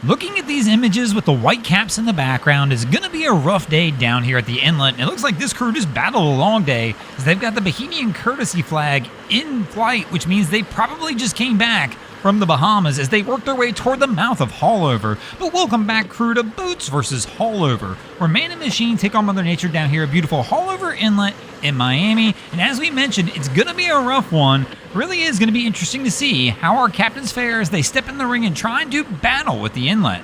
Looking at these images with the white caps in the background is going to be a rough day down here at the inlet. And it looks like this crew just battled a long day as they've got the Bohemian courtesy flag in flight, which means they probably just came back from the Bahamas as they work their way toward the mouth of Haulover. But welcome back, crew, to Boats versus Haulover, where man and machine take on Mother Nature down here at beautiful Haulover Inlet in Miami. And as we mentioned, it's going to be a rough one. Really is going to be interesting to see how our captains fare as they step in the ring and try and do battle with the inlet.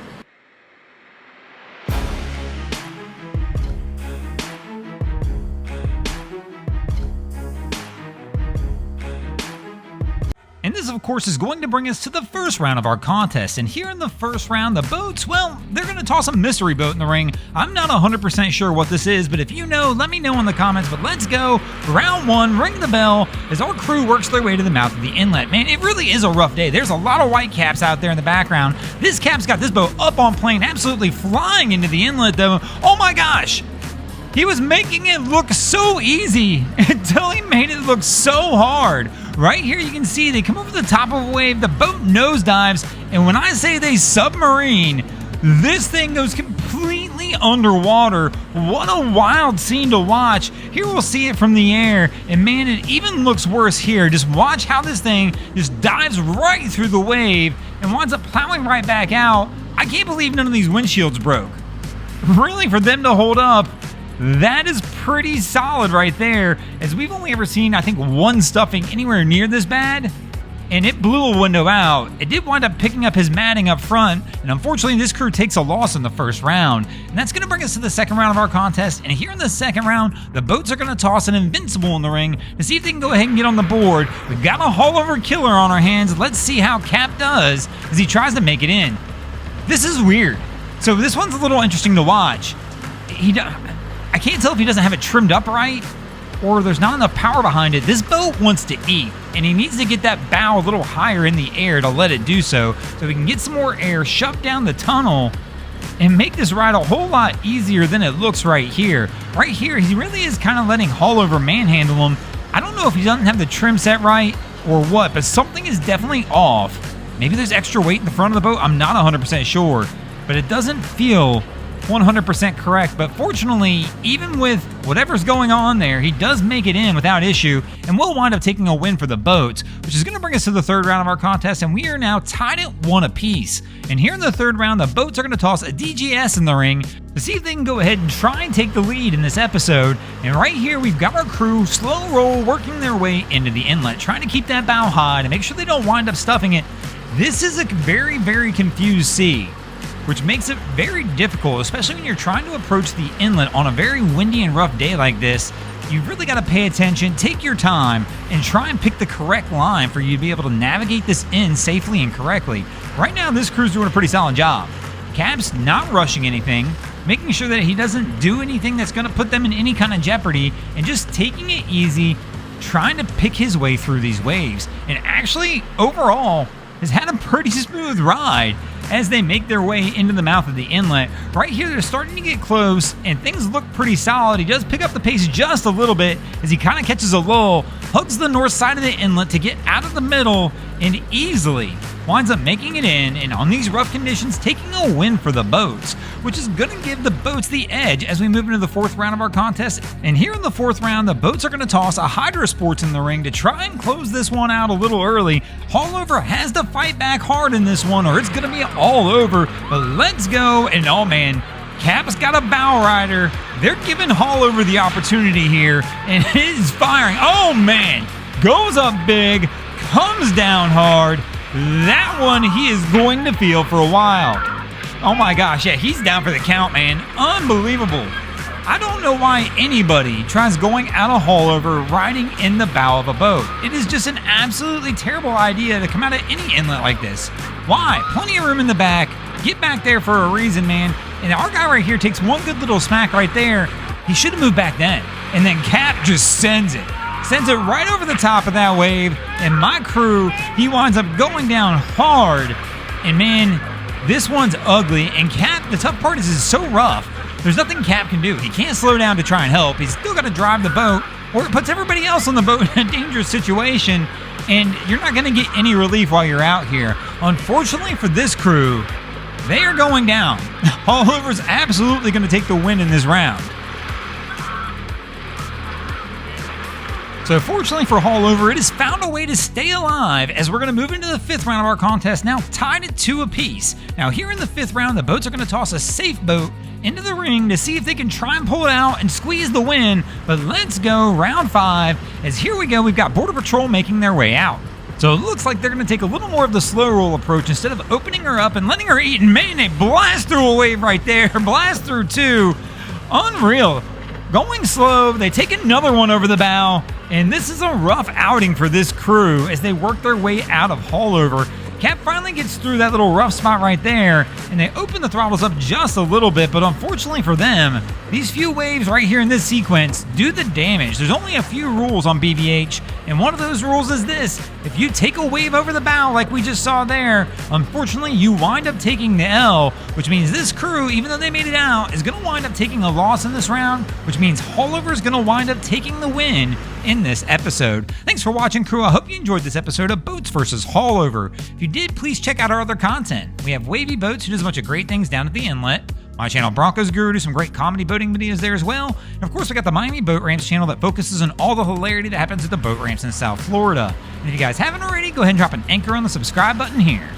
And this, of course, is going to bring us to the first round of our contest. And here in the first round, the boats, well, they're going to toss a mystery boat in the ring. I'm not 100% sure what this is, but if you know, let me know in the comments. But let's go. Round one, ring the bell as our crew works their way to the mouth of the inlet. Man, it really is a rough day. There's a lot of white caps out there in the background. This cap's got this boat up on plane, absolutely flying into the inlet, though. Oh my gosh! He was making it look so easy until he made it look so hard. Right here you can see they come over the top of a wave, the boat nosedives, and when I say they submarine, this thing goes completely underwater. What a wild scene to watch. Here we'll see it from the air, and man, it even looks worse here. Just watch how this thing just dives right through the wave and winds up plowing right back out. I can't believe none of these windshields broke. Really, for them to hold up, that is pretty solid right there, as we've only ever seen, I think, one stuffing anywhere near this bad, and it blew a window out. It did wind up picking up his matting up front, and unfortunately this crew takes a loss in the first round. And that's going to bring us to the second round of our contest, and here in the second round, the boats are going to toss an Invincible in the ring to see if they can go ahead and get on the board. We've got a Haulover killer on our hands. Let's see how Cap does as he tries to make it in. This is weird. So this one's a little interesting to watch. I can't tell if he doesn't have it trimmed up right or there's not enough power behind it. This boat wants to eat, and he needs to get that bow a little higher in the air to let it do so we can get some more air shoved down the tunnel and make this ride a whole lot easier than it looks right here. Right here, he really is kind of letting Haulover manhandle him. I don't know if he doesn't have the trim set right or what, but something is definitely off. Maybe there's extra weight in the front of the boat. I'm not 100% sure, but it doesn't feel 100% correct. But fortunately, even with whatever's going on there, he does make it in without issue, and we'll wind up taking a win for the boats, which is going to bring us to the third round of our contest, and we are now tied at 1 apiece. And here in the third round, the boats are going to toss a DGS in the ring to see if they can go ahead and try and take the lead in this episode. And right here, we've got our crew slow roll working their way into the inlet, trying to keep that bow high to make sure they don't wind up stuffing it. This is a very, very confused sea, which makes it very difficult, especially when you're trying to approach the inlet on a very windy and rough day like this. You've really got to pay attention, take your time, and try and pick the correct line for you to be able to navigate this in safely and correctly. Right now, this crew's doing a pretty solid job. Cap's not rushing anything, making sure that he doesn't do anything that's going to put them in any kind of jeopardy, and just taking it easy, trying to pick his way through these waves. And actually, overall, has had a pretty smooth ride as they make their way into the mouth of the inlet. Right here, they're starting to get close, and things look pretty solid. He does pick up the pace just a little bit as he kind of catches a lull, hugs the north side of the inlet to get out of the middle, and easily winds up making it in, and on these rough conditions, taking a win for the boats, which is going to give the boats the edge as we move into the fourth round of our contest. And here in the fourth round, the boats are going to toss a Hydra Sports in the ring to try and close this one out a little early. Haulover has to fight back hard in this one, or it's going to be all over. But let's go, and oh man, Cap's got a bow rider. They're giving Haulover the opportunity here, and it is firing. Oh man, goes up big, comes down hard. That one he is going to feel for a while. Oh my gosh, yeah, he's down for the count, man. Unbelievable. I don't know why anybody tries going out of Haulover riding in the bow of a boat. It is just an absolutely terrible idea to come out of any inlet like this. Why? Plenty of room in the back. Get back there for a reason, man. And our guy right here takes one good little smack right there. He should have moved back then. And then Cap just sends it. Sends it right over the top of that wave, and my crew, he winds up going down hard. And man, this one's ugly, and Cap, the tough part is it's so rough. There's nothing Cap can do. He can't slow down to try and help. He's still got to drive the boat, or it puts everybody else on the boat in a dangerous situation, and you're not going to get any relief while you're out here. Unfortunately for this crew, they are going down. Haulover's absolutely going to take the win in this round. So fortunately for Haulover, it has found a way to stay alive as we're going to move into the 5th round of our contest, now tied at 2 apiece. Now here in the 5th round, the boats are going to toss a safe boat into the ring to see if they can try and pull it out and squeeze the win. But let's go round 5, as here we go, we've got Border Patrol making their way out. So it looks like they're going to take a little more of the slow roll approach instead of opening her up and letting her eat. And man, they blast through a wave right there, blast through 2. Unreal. Going slow, they take another one over the bow, and this is a rough outing for this crew as they work their way out of Haulover. Cap finally gets through that little rough spot right there, and they open the throttles up just a little bit, but unfortunately for them, these few waves right here in this sequence do the damage. There's only a few rules on BBH, and one of those rules is this: if you take a wave over the bow like we just saw there, unfortunately you wind up taking the L, which means this crew, even though they made it out, is going to wind up taking a loss in this round, which means Haulover is going to wind up taking the win in this episode. Thanks for watching, crew. I hope you enjoyed this episode of Boats vs. Haulover. If you did, please check out our other content. We have Wavy Boats, who does a bunch of great things down at the inlet. My channel, Broncos Guru, does some great comedy boating videos there as well. And of course, we got the Miami Boat Ramps channel that focuses on all the hilarity that happens at the boat ramps in South Florida. And if you guys haven't already, go ahead and drop an anchor on the subscribe button here.